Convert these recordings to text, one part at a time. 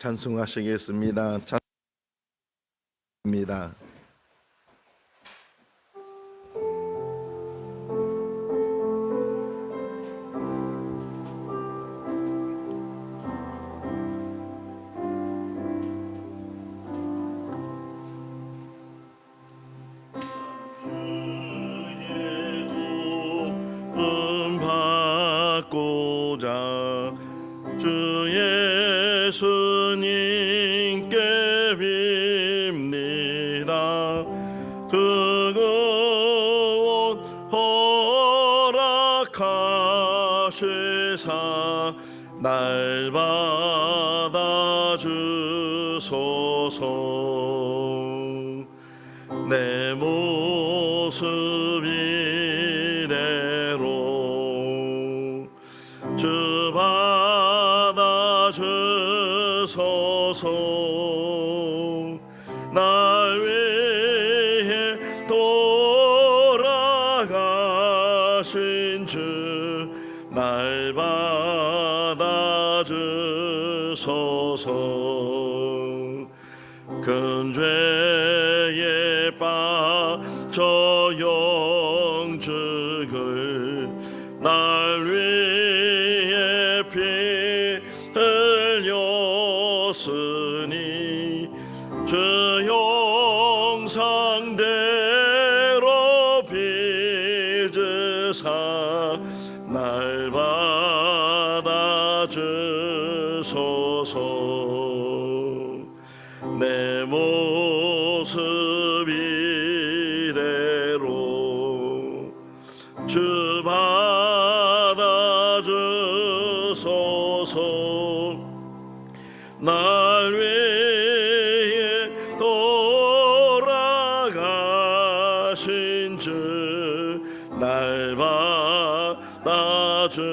찬송하시겠습니다. 찬송입니다. 주 예수님께 빕니다. 그곳 허락하시사 날 받아 주소서. 내 모습 이대로 주 받아 주소서. 날 위해 돌아가신 주 날 받아 주소서. 큰 죄에 빠져 영죽을 날 위해 피 흘렸으니 주 형상대로 빚으사 날 받아 주소서. 내 모습 이대로 주 받아 주소서. 날 위해 돌아가신 주 날 받아 주소서.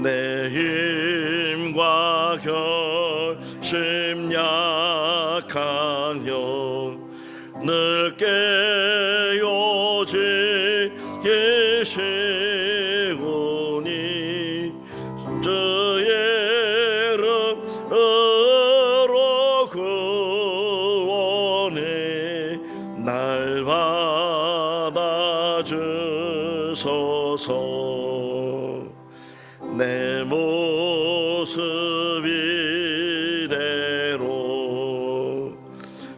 내 힘과 결심 약한 영 늘 깨어지 계시오니 주의 이름으로 구원해 날 받아 주소서. 내 모습 이대로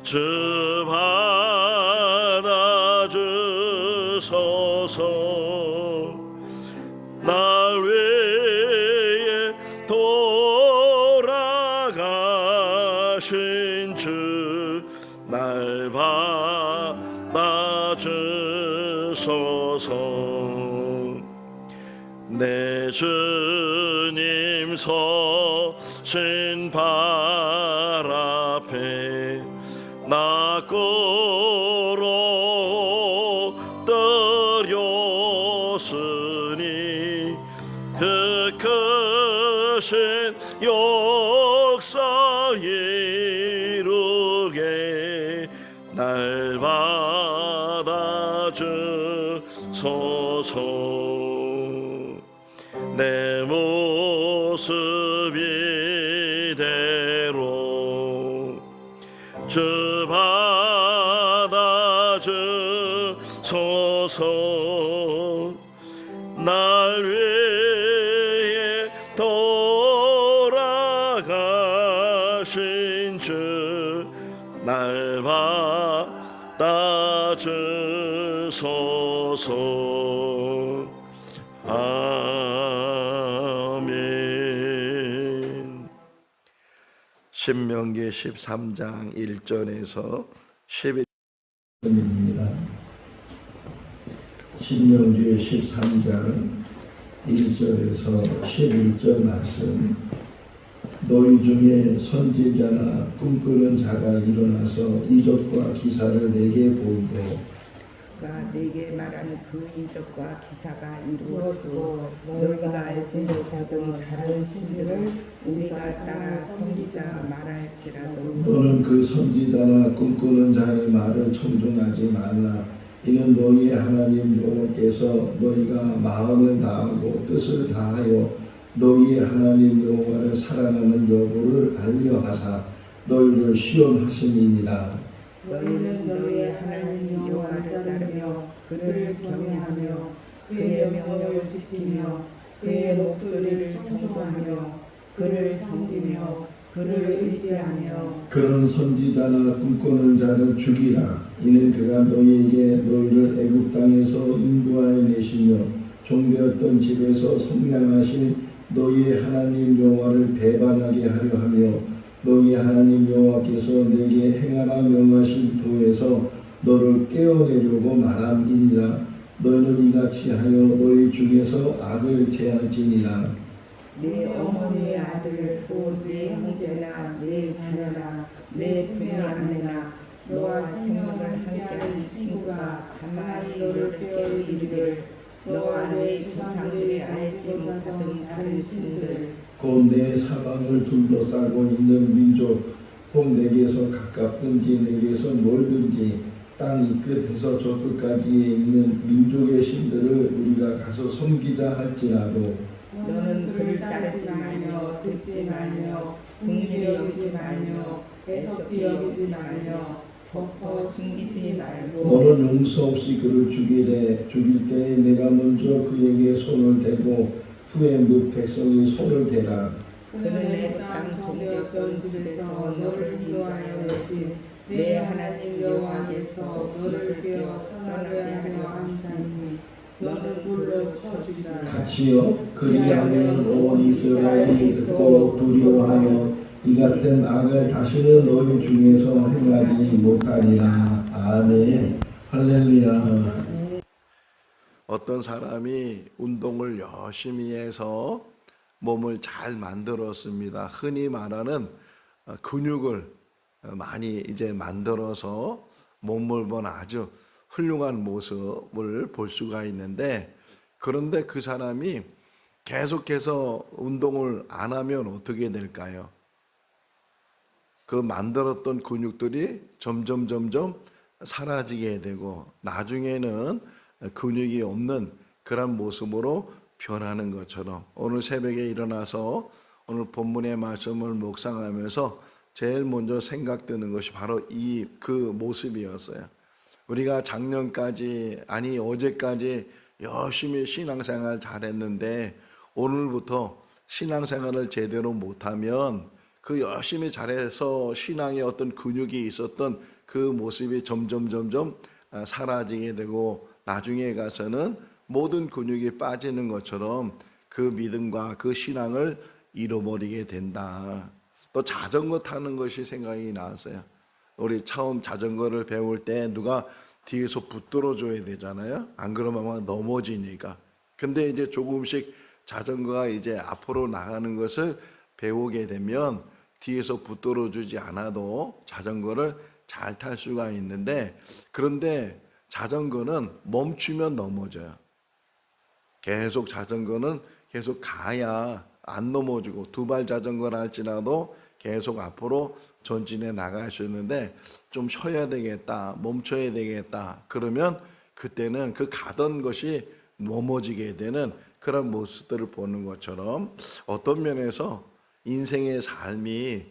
주 받아 주소서. 날 위해 돌아가신 주 날 받아 주소서. 내 주님 서신 발 앞에 나 끌어들였으니 그 크신 역사 이루게 날 받아 주소서. 내 모습 이대로 주 받아 주소서. 날 위해 돌아가신 주 날 받아 주소서. 아멘. 신명기 13장 1절에서 11절입니다. 신명기 13장 1절에서 11절 말씀. 너희 중에 선지자나 꿈꾸는 자가 일어나서 이적과 기사를 내게 보이고 그가 내게 말한 그 이적과 기사가 이루어지고 너희가 알지 못하던 다른 신들을 우리가 따라 선지자 말할지라도 너는 그 선지자나 꿈꾸는 자의 말을 청종하지 말라. 이는 너희의 하나님 여호와께서 너희가 마음을 다하고 뜻을 다하여 너희의 하나님 여호와를 사랑하는 여부를 알려하사 너희를 시험하심이니라. 너희는 너희의 하나님 여호와를 따르며 그를 경외하며 그의 명령을 지키며 그의 목소리를 청종하며 그를 섬기며 그를 의지하며 그런 선지자나 꿈꾸는 자를 죽이라. 이는 그가 너희에게 너희를 애굽 땅에서 인도하여 내시며 종되었던 집에서 속량하신 너희의 하나님 여호와를 배반하게 하려 하며 너희 하나님 여호와께서 내게 행하라 명하신 도에서 너를 깨어내려고 말함이니라. 너희는 이같이 하여 너희 중에서 악을 제할지니라. 내 어머니의 아들 또 내 형제나 내 자녀나 내 부녀 아내나 너와 생명을 함께하는 친구가 가만히 너를 깨어 이르기를 너와 내 조상들이 알지 못하던 다른 신들 곧 내 사방을 둘러싸고 있는 민족 혹 내게서 가깝든지 내게서 멀든지 땅 이 끝에서 저 끝까지에 있는 민족의 신들을 우리가 가서 섬기자 할지라도 너는 그를 따르지 말며 듣지 말며 긍휼히 여기지 말며 애석히 여기지 말며 덮어 숨기지 말고 너는 용서 없이 그를 죽이래. 죽일 때에 내가 먼저 그에게 손을 대고 후에 무 백성이 손을 대라. 그는 내 땅 종되었던 집에서 너를 인도하여 내신 내 하나님 여호와께서 너를 깨어 떠나게 하려 하시니 너는 돌로 쳐주리라. 같이요. 그리하면 온 이스라엘이 듣고 두려워하여 이 같은 악을 다시는 너희 중에서 행하지 못하리라. 아멘. 할렐루야. 어떤 사람이 운동을 열심히 해서 몸을 잘 만들었습니다. 흔히 말하는 근육을 많이 이제 만들어서 몸을 본 아주 훌륭한 모습을 볼 수가 있는데, 그런데 그 사람이 계속해서 운동을 안 하면 어떻게 될까요? 그 만들었던 근육들이 점점 사라지게 되고 나중에는 근육이 없는 그런 모습으로 변하는 것처럼, 오늘 새벽에 일어나서 오늘 본문의 말씀을 묵상하면서 제일 먼저 생각드는 것이 바로 그 모습이었어요. 우리가 작년까지, 아니 어제까지 열심히 신앙생활 잘했는데 오늘부터 신앙생활을 제대로 못하면 그 열심히 잘해서 신앙에 어떤 근육이 있었던 그 모습이 점점 사라지게 되고 나중에 가서는 모든 근육이 빠지는 것처럼 그 믿음과 그 신앙을 잃어버리게 된다. 또 자전거 타는 것이 생각이 나왔어요. 우리 처음 자전거를 배울 때 누가 뒤에서 붙들어 줘야 되잖아요. 안 그러면 아마 넘어지니까. 근데 이제 조금씩 자전거가 이제 앞으로 나가는 것을 배우게 되면 뒤에서 붙들어 주지 않아도 자전거를 잘 탈 수가 있는데, 그런데 자전거는 멈추면 넘어져요. 계속 자전거는 계속 가야 안 넘어지고, 두 발 자전거를 할지라도 계속 앞으로 전진해 나갈 수 있는데 좀 쉬어야 되겠다, 멈춰야 되겠다 그러면 그때는 그 가던 것이 넘어지게 되는 그런 모습들을 보는 것처럼, 어떤 면에서 인생의 삶이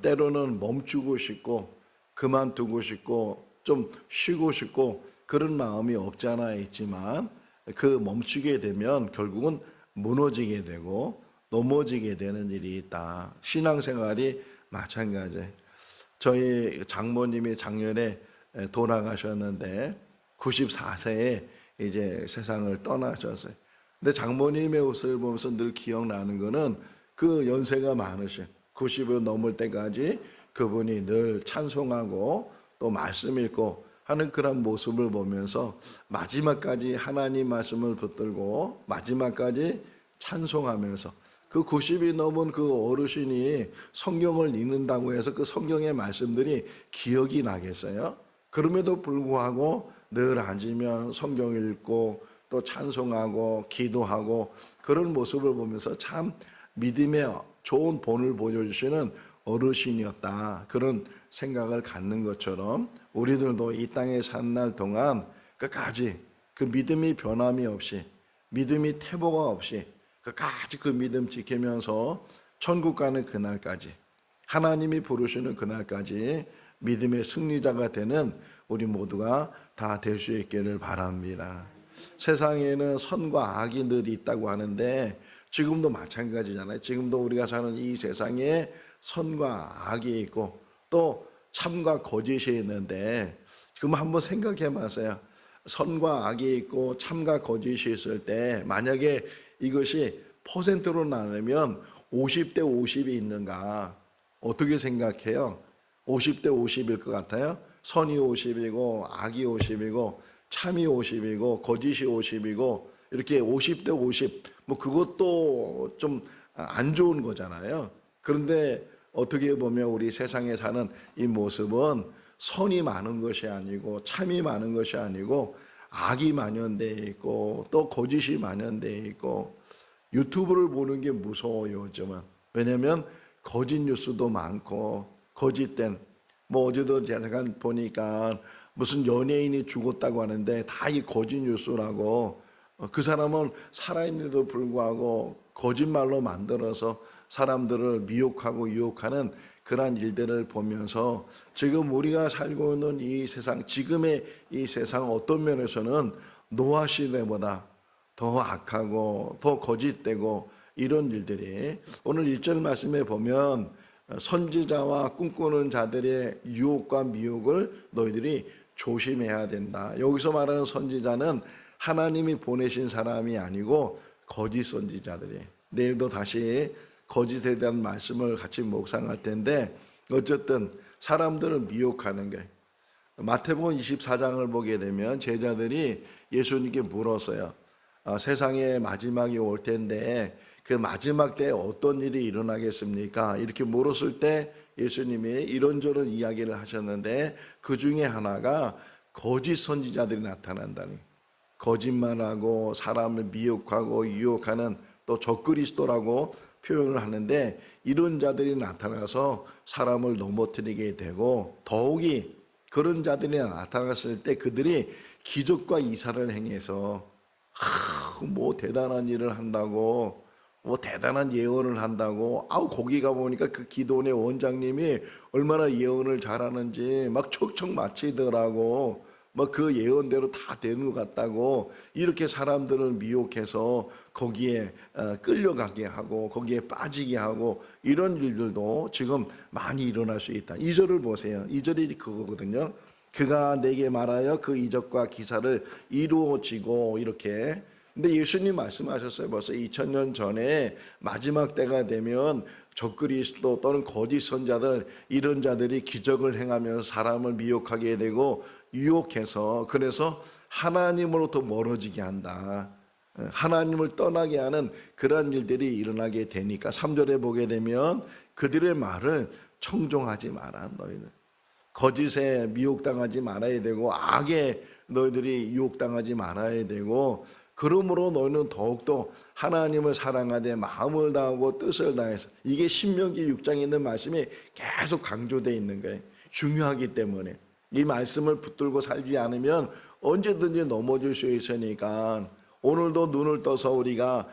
때로는 멈추고 싶고 그만두고 싶고 좀 쉬고 싶고 그런 마음이 없지 않아 있지만, 그 멈추게 되면 결국은 무너지게 되고 넘어지게 되는 일이 있다. 신앙생활이 마찬가지예요. 저희 장모님이 작년에 돌아가셨는데 94세에 이제 세상을 떠나셨어요. 근데 장모님의 옷을 보면서 늘 기억나는 거는 그 연세가 많으신 90을 넘을 때까지 그분이 늘 찬송하고 또 말씀 읽고 하는 그런 모습을 보면서 마지막까지 하나님 말씀을 붙들고 마지막까지 찬송하면서, 그 90이 넘은 그 어르신이 성경을 읽는다고 해서 그 성경의 말씀들이 기억이 나겠어요? 그럼에도 불구하고 늘 앉으면 성경 읽고 또 찬송하고 기도하고 그런 모습을 보면서 참 믿음의 좋은 본을 보여주시는 어르신이었다, 그런 생각을 갖는 것처럼 우리들도 이 땅에 산 날 동안 끝까지 그 믿음이 변함이 없이, 믿음이 퇴보가 없이 끝까지 그 믿음 지키면서 천국 가는 그날까지, 하나님이 부르시는 그날까지 믿음의 승리자가 되는 우리 모두가 다 될 수 있기를 바랍니다. 세상에는 선과 악이 늘 있다고 하는데 지금도 마찬가지잖아요. 지금도 우리가 사는 이 세상에 선과 악이 있고 또 참과 거짓이 있는데, 지금 한번 생각해 보세요. 선과 악이 있고 참과 거짓이 있을 때 만약에 이것이 퍼센트로 나누면 50대 50이 있는가, 어떻게 생각해요? 50대 50일 것 같아요? 선이 50이고 악이 50이고 참이 50이고 거짓이 50이고 이렇게 50대 50, 뭐 그것도 좀 안 좋은 거잖아요. 그런데 어떻게 보면 우리 세상에 사는 이 모습은 선이 많은 것이 아니고 참이 많은 것이 아니고 악이 만연되어 있고 또 거짓이 만연되어 있고, 유튜브를 보는 게 무서워요 요즘은. 왜냐면 거짓 뉴스도 많고 거짓된, 뭐 어제도 잠깐 보니까 무슨 연예인이 죽었다고 하는데 다 이 거짓 뉴스라고, 그 사람은 살아있는데도 불구하고 거짓말로 만들어서 사람들을 미혹하고 유혹하는 그러한 일들을 보면서 지금 우리가 살고 있는 이 세상, 지금의 이 세상 어떤 면에서는 노아 시대보다 더 악하고 더 거짓되고 이런 일들이, 오늘 1절 말씀에 보면 선지자와 꿈꾸는 자들의 유혹과 미혹을 너희들이 조심해야 된다. 여기서 말하는 선지자는 하나님이 보내신 사람이 아니고 거짓 선지자들이. 내일도 다시 거짓에 대한 말씀을 같이 묵상할 텐데, 어쨌든 사람들을 미혹하는 게, 마태복음 24장을 보게 되면 제자들이 예수님께 물었어요. 세상의 마지막이 올 텐데 그 마지막 때에 어떤 일이 일어나겠습니까? 이렇게 물었을 때 예수님이 이런저런 이야기를 하셨는데 그 중에 하나가 거짓 선지자들이 나타난다니, 거짓말하고 사람을 미혹하고 유혹하는, 또 적그리스도라고 표현을 하는데, 이런 자들이 나타나서 사람을 넘어뜨리게 되고, 더욱이 그런 자들이 나타났을 때 그들이 기적과 이사를 행해서 뭐 대단한 일을 한다고, 뭐 대단한 예언을 한다고, 거기 가보니까 그 기도원의 원장님이 얼마나 예언을 잘하는지 막 척척 마치더라고. 막 그 예언대로 다 되는 것 같다고, 이렇게 사람들을 미혹해서 거기에 끌려가게 하고 거기에 빠지게 하고, 이런 일들도 지금 많이 일어날 수 있다. 2절을 보세요. 2절이 그거거든요. 그가 내게 말하여 그 이적과 기사를 이루어지고, 이렇게. 근데 예수님 말씀하셨어요. 벌써 2000년 전에 마지막 때가 되면 적그리스도 또는 거짓 선자들, 이런 자들이 기적을 행하면서 사람을 미혹하게 되고 유혹해서, 그래서 하나님으로부터 멀어지게 한다. 하나님을 떠나게 하는 그러한 일들이 일어나게 되니까 3절에 보게 되면 그들의 말을 청종하지 마라. 너희는 거짓에 미혹당하지 말아야 되고 악에 너희들이 유혹당하지 말아야 되고, 그러므로 너희는 더욱더 하나님을 사랑하되 마음을 다하고 뜻을 다해서, 이게 신명기 6장에 있는 말씀이 계속 강조되어 있는 거예요. 중요하기 때문에 이 말씀을 붙들고 살지 않으면 언제든지 넘어질 수 있으니까, 오늘도 눈을 떠서 우리가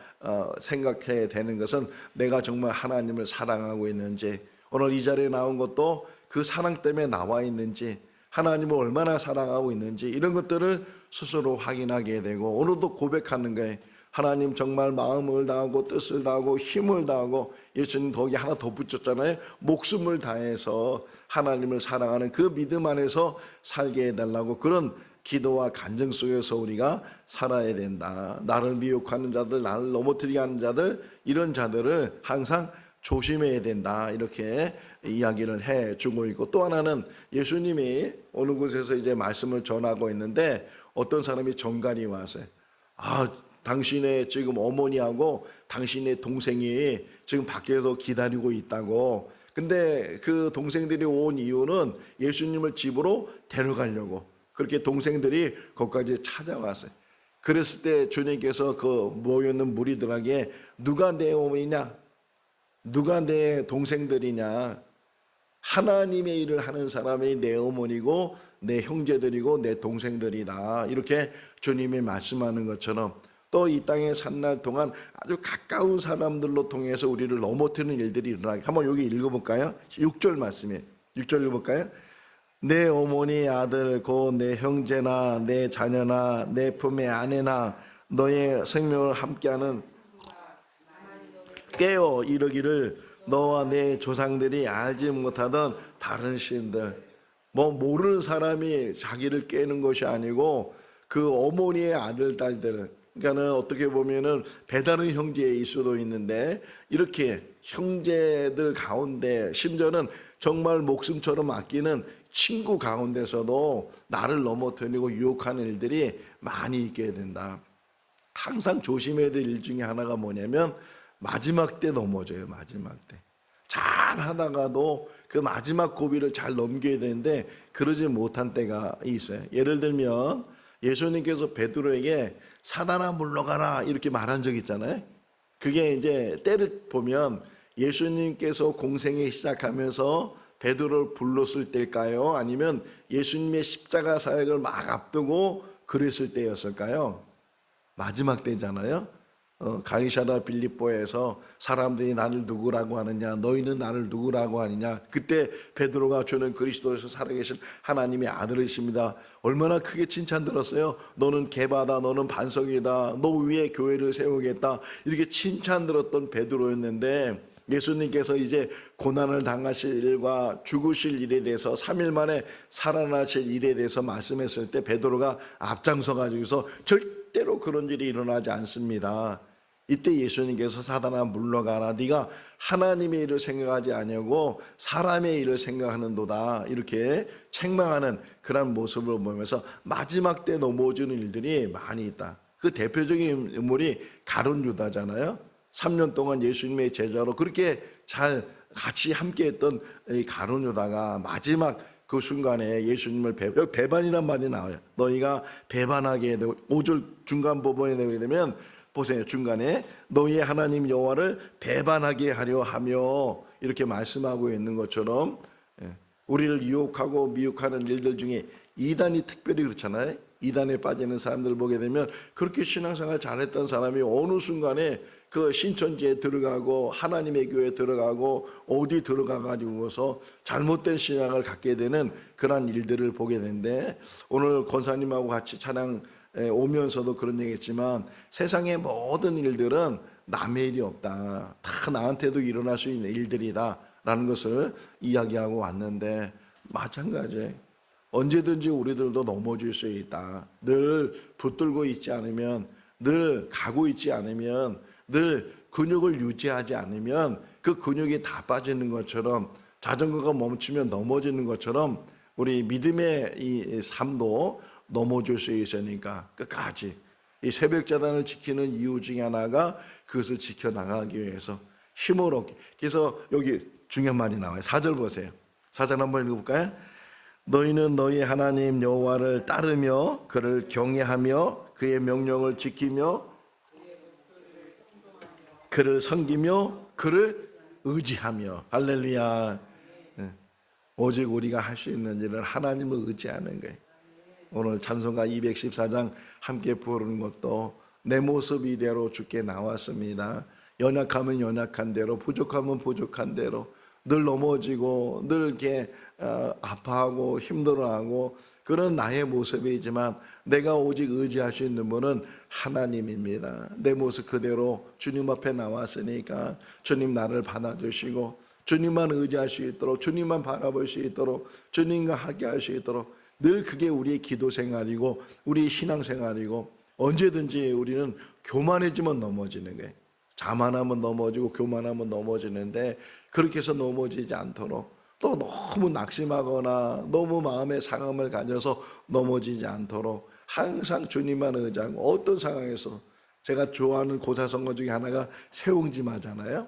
생각해야 되는 것은 내가 정말 하나님을 사랑하고 있는지, 오늘 이 자리에 나온 것도 그 사랑 때문에 나와 있는지, 하나님을 얼마나 사랑하고 있는지, 이런 것들을 스스로 확인하게 되고, 오늘도 고백하는 거예요. 하나님 정말 마음을 다하고 뜻을 다하고 힘을 다하고, 예수님 거기 하나 더 붙였잖아요. 목숨을 다해서 하나님을 사랑하는 그 믿음 안에서 살게 해달라고, 그런 기도와 간증 속에서 우리가 살아야 된다. 나를 미혹하는 자들, 나를 넘어뜨리게 하는 자들, 이런 자들을 항상 조심해야 된다. 이렇게 이야기를 해주고 있고, 또 하나는 예수님이 어느 곳에서 이제 말씀을 전하고 있는데 어떤 사람이 정갈이 와서, 당신의 지금 어머니하고 당신의 동생이 지금 밖에서 기다리고 있다고. 근데 그 동생들이 온 이유는 예수님을 집으로 데려가려고, 그렇게 동생들이 거기까지 찾아왔어요. 그랬을 때 주님께서 그 모여있는 무리들에게 누가 내 어머니냐, 누가 내 동생들이냐, 하나님의 일을 하는 사람이 내 어머니고 내 형제들이고 내 동생들이다. 이렇게 주님이 말씀하는 것처럼 또 이 땅에 산 날 동안 아주 가까운 사람들로 통해서 우리를 넘어뜨리는 일들이 일어나게. 한번 여기 읽어볼까요? 6절 말씀이에요. 6절 읽어볼까요? 내 어머니 아들 곧 내 형제나 내 자녀나 내 품의 아내나 너의 생명을 함께하는 깨어 이르기를 너와 내 조상들이 알지 못하던 다른 신들. 뭐 모르는 사람이 자기를 깨는 것이 아니고 그 어머니의 아들 딸들, 그러니까는 어떻게 보면은 배다른 형제일 수도 있는데 이렇게 형제들 가운데 심지어는 정말 목숨처럼 아끼는 친구 가운데서도 나를 넘어뜨리고 유혹하는 일들이 많이 있게 된다. 항상 조심해야 될 일 중에 하나가 뭐냐면 마지막 때 넘어져요. 마지막 때 잘 하다가도 그 마지막 고비를 잘 넘겨야 되는데 그러지 못한 때가 있어요. 예를 들면 예수님께서 베드로에게 사단아 물러가라 이렇게 말한 적 있잖아요. 그게 이제 때를 보면 예수님께서 공생에 시작하면서 베드로를 불렀을 때일까요? 아니면 예수님의 십자가 사역을 막 앞두고 그랬을 때였을까요? 마지막 때잖아요. 가이사랴 빌립보에서 사람들이 나를 누구라고 하느냐, 너희는 나를 누구라고 하느냐. 그때 베드로가 주는 그리스도에서 살아계신 하나님의 아들이십니다. 얼마나 크게 칭찬 들었어요. 너는 개바다, 너는 반석이다, 너 위에 교회를 세우겠다, 이렇게 칭찬 들었던 베드로였는데 예수님께서 이제 고난을 당하실 일과 죽으실 일에 대해서 3일 만에 살아나실 일에 대해서 말씀했을 때 베드로가 앞장서 가지고서 절대로 그런 일이 일어나지 않습니다. 이때 예수님께서 사단아 물러가라, 네가 하나님의 일을 생각하지 아니하고 사람의 일을 생각하는도다, 이렇게 책망하는 그런 모습을 보면서 마지막 때 넘어지는 일들이 많이 있다. 그 대표적인 인물이 가룟 유다잖아요. 3년 동안 예수님의 제자로 그렇게 잘 같이 함께했던 이 가룟 유다가 마지막 그 순간에 예수님을 배반이란 말이 나와요. 너희가 배반하게 되고 5절 중간 부분에 되게 되면 보세요. 중간에 너희의 하나님 여호와를 배반하게 하려 하며 이렇게 말씀하고 있는 것처럼 우리를 유혹하고 미혹하는 일들 중에 이단이 특별히 그렇잖아요. 이단에 빠지는 사람들 보게 되면 그렇게 신앙생활 잘했던 사람이 어느 순간에 그 신천지에 들어가고 하나님의 교회에 들어가고 어디 들어가 가지고서 잘못된 신앙을 갖게 되는 그런 일들을 보게 되는데, 오늘 권사님하고 같이 찬양 오면서도 그런 얘기했지만 세상의 모든 일들은 남의 일이 없다, 다 나한테도 일어날 수 있는 일들이다 라는 것을 이야기하고 왔는데, 마찬가지예요. 언제든지 우리들도 넘어질 수 있다. 늘 붙들고 있지 않으면, 늘 가고 있지 않으면, 늘 근육을 유지하지 않으면 그 근육이 다 빠지는 것처럼, 자전거가 멈추면 넘어지는 것처럼 우리 믿음의 이 삶도 넘어질 수 있으니까 끝까지 이 새벽자단을 지키는 이유 중에 하나가 그것을 지켜나가기 위해서 힘을 얻기. 그래서 여기 중요한 말이 나와요. 4절 보세요. 4절 한번 읽어볼까요? 너희는 너희 하나님 여호와를 따르며 그를 경외하며 그의 명령을 지키며 그를 섬기며 그를 의지하며. 할렐루야. 오직 우리가 할 수 있는 일은 하나님을 의지하는 거예요. 오늘 찬송가 214장 함께 부르는 것도 내 모습 이대로 주께 나왔습니다. 연약하면 연약한 대로, 부족하면 부족한 대로, 늘 넘어지고 늘 이렇게 아파하고 힘들어하고 그런 나의 모습이지만 내가 오직 의지할 수 있는 분은 하나님입니다. 내 모습 그대로 주님 앞에 나왔으니까 주님 나를 받아주시고 주님만 의지할 수 있도록, 주님만 바라볼 수 있도록, 주님과 함께 할 수 있도록, 늘 그게 우리의 기도 생활이고 우리의 신앙 생활이고, 언제든지 우리는 교만해지면 넘어지는 거예요. 자만하면 넘어지고 교만하면 넘어지는데, 그렇게 해서 넘어지지 않도록, 또 너무 낙심하거나 너무 마음의 상함을 가져서 넘어지지 않도록 항상 주님만 의지하고, 어떤 상황에서 제가 좋아하는 고사성어 중에 하나가 세웅지마잖아요.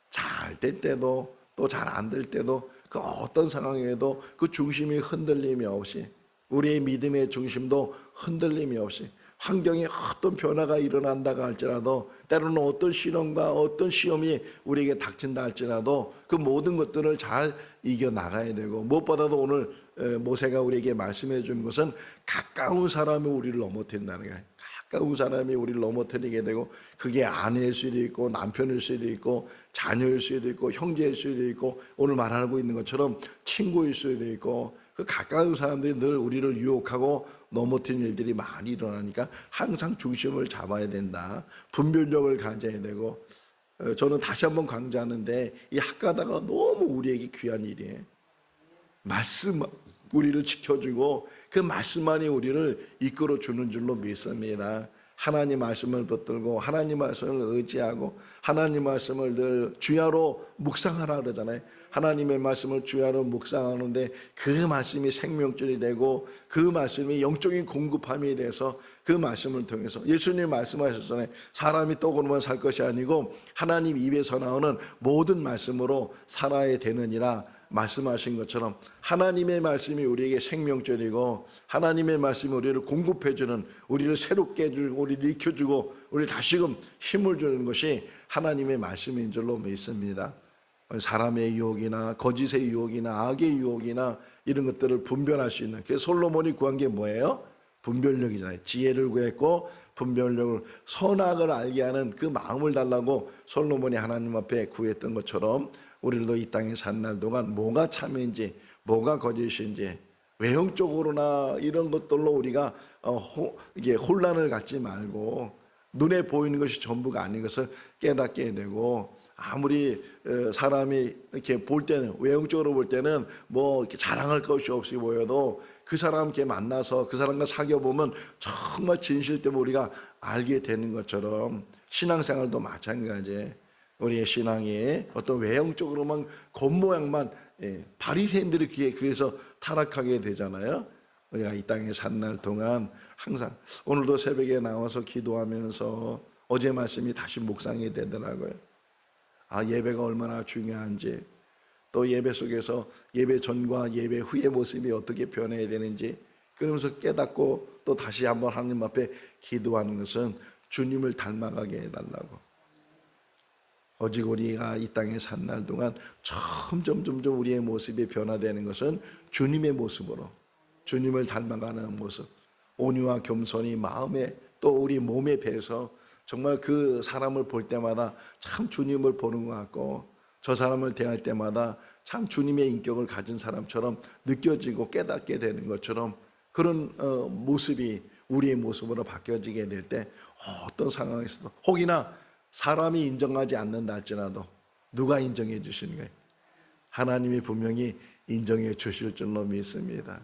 잘 될 때도 또 잘 안 될 때도 그 어떤 상황에도 그 중심이 흔들림이 없이, 우리의 믿음의 중심도 흔들림이 없이, 환경에 어떤 변화가 일어난다고 할지라도, 때로는 어떤 시련과 어떤 시험이 우리에게 닥친다 할지라도 그 모든 것들을 잘 이겨나가야 되고, 무엇보다도 오늘 모세가 우리에게 말씀해 준 것은 가까운 사람이 우리를 넘어뜨린다는 거예요. 가까운 사람이 우리를 넘어뜨리게 되고, 그게 아내일 수도 있고 남편일 수도 있고 자녀일 수도 있고 형제일 수도 있고 오늘 말하고 있는 것처럼 친구일 수도 있고, 그 가까운 사람들이 늘 우리를 유혹하고 넘어뜨리는 일들이 많이 일어나니까 항상 중심을 잡아야 된다. 분별력을 가져야 되고, 저는 다시 한번 강조하는데 이 학가다가 너무 우리에게 귀한 일이에요. 말씀, 우리를 지켜주고 그 말씀만이 우리를 이끌어 주는 줄로 믿습니다. 하나님 말씀을 붙들고 하나님 말씀을 의지하고 하나님 말씀을 늘 주야로 묵상하라 그러잖아요. 하나님의 말씀을 주야로 묵상하는데 그 말씀이 생명줄이 되고 그 말씀이 영적인 공급함이 돼서 그 말씀을 통해서, 예수님 말씀하셨잖아요. 사람이 떡으로만 살 것이 아니고 하나님 입에서 나오는 모든 말씀으로 살아야 되느니라 말씀하신 것처럼, 하나님의 말씀이 우리에게 생명줄이고 하나님의 말씀이 우리를 공급해주는, 우리를 새롭게 해주고 우리를 익혀주고 우리를 다시금 힘을 주는 것이 하나님의 말씀인 줄로 믿습니다. 사람의 유혹이나 거짓의 유혹이나 악의 유혹이나 이런 것들을 분별할 수 있는, 그래서 솔로몬이 구한 게 뭐예요? 분별력이잖아요. 지혜를 구했고 분별력을, 선악을 알게 하는 그 마음을 달라고 솔로몬이 하나님 앞에 구했던 것처럼 우리도 이 땅에 산 날 동안 뭐가 참인지 뭐가 거짓인지 외형적으로나 이런 것들로 우리가 이게 혼란을 갖지 말고 눈에 보이는 것이 전부가 아닌 것을 깨닫게 되고, 아무리 사람이 이렇게 볼 때는, 외형적으로 볼 때는 뭐 이렇게 자랑할 것이 없이 보여도 그 사람 이렇게 만나서 그 사람과 사귀어 보면 정말 진실 때문에 우리가 알게 되는 것처럼 신앙생활도 마찬가지예요. 우리의 신앙이 어떤 외형적으로만 겉모양만, 바리새인들이 그래서 타락하게 되잖아요. 우리가 이 땅에 산 날 동안 항상, 오늘도 새벽에 나와서 기도하면서 어제 말씀이 다시 묵상이 되더라고요. 예배가 얼마나 중요한지, 또 예배 속에서 예배 전과 예배 후의 모습이 어떻게 변해야 되는지 그러면서 깨닫고 또 다시 한번 하나님 앞에 기도하는 것은 주님을 닮아가게 해달라고. 오직 우리가 이 땅에 산 날 동안 점점 우리의 모습이 변화되는 것은 주님의 모습으로, 주님을 닮아가는 모습, 온유와 겸손이 마음에 또 우리 몸에 배서 정말 그 사람을 볼 때마다 참 주님을 보는 것 같고, 저 사람을 대할 때마다 참 주님의 인격을 가진 사람처럼 느껴지고 깨닫게 되는 것처럼, 그런 모습이 우리의 모습으로 바뀌어지게 될 때 어떤 상황에서도, 혹이나 사람이 인정하지 않는다 할지라도 누가 인정해 주시는 거예요? 하나님이 분명히 인정해 주실 줄로 믿습니다.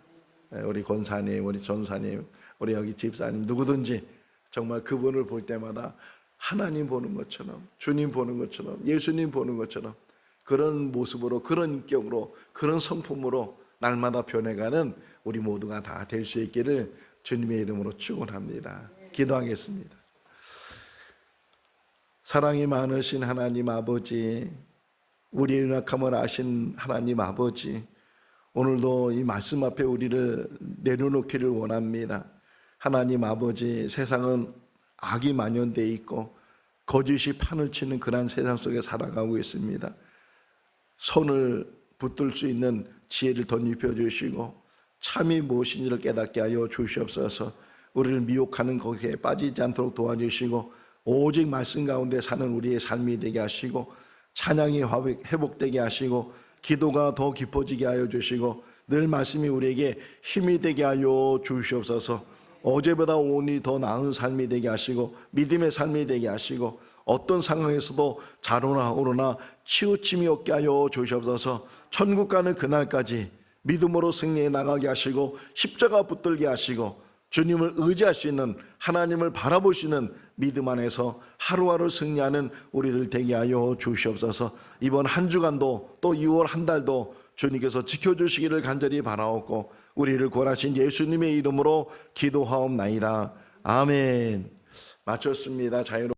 우리 권사님, 우리 전사님, 우리 여기 집사님, 누구든지 정말 그분을 볼 때마다 하나님 보는 것처럼, 주님 보는 것처럼, 예수님 보는 것처럼 그런 모습으로, 그런 인격으로, 그런 성품으로 날마다 변해가는 우리 모두가 다 될 수 있기를 주님의 이름으로 축원합니다. 기도하겠습니다. 사랑이 많으신 하나님 아버지, 우리의 연약함을 아신 하나님 아버지, 오늘도 이 말씀 앞에 우리를 내려놓기를 원합니다. 하나님 아버지, 세상은 악이 만연되어 있고 거짓이 판을 치는 그런 세상 속에 살아가고 있습니다. 손을 붙들 수 있는 지혜를 덧입혀 주시고 참이 무엇인지를 깨닫게 하여 주시옵소서. 우리를 미혹하는 거기에 빠지지 않도록 도와주시고 오직 말씀 가운데 사는 우리의 삶이 되게 하시고, 찬양이 회복되게 하시고, 기도가 더 깊어지게 하여 주시고, 늘 말씀이 우리에게 힘이 되게 하여 주시옵소서. 어제보다 오늘이 더 나은 삶이 되게 하시고 믿음의 삶이 되게 하시고, 어떤 상황에서도 자로나 오르나 치우침이 없게 하여 주시옵소서. 천국 가는 그날까지 믿음으로 승리해 나가게 하시고 십자가 붙들게 하시고 주님을 의지할 수 있는, 하나님을 바라볼 수 있는 믿음 안에서 하루하루 승리하는 우리들 되게 하여 주시옵소서. 이번 한 주간도 또 6월 한 달도 주님께서 지켜주시기를 간절히 바라옵고 우리를 구원하신 예수님의 이름으로 기도하옵나이다. 아멘. 마쳤습니다. 자유로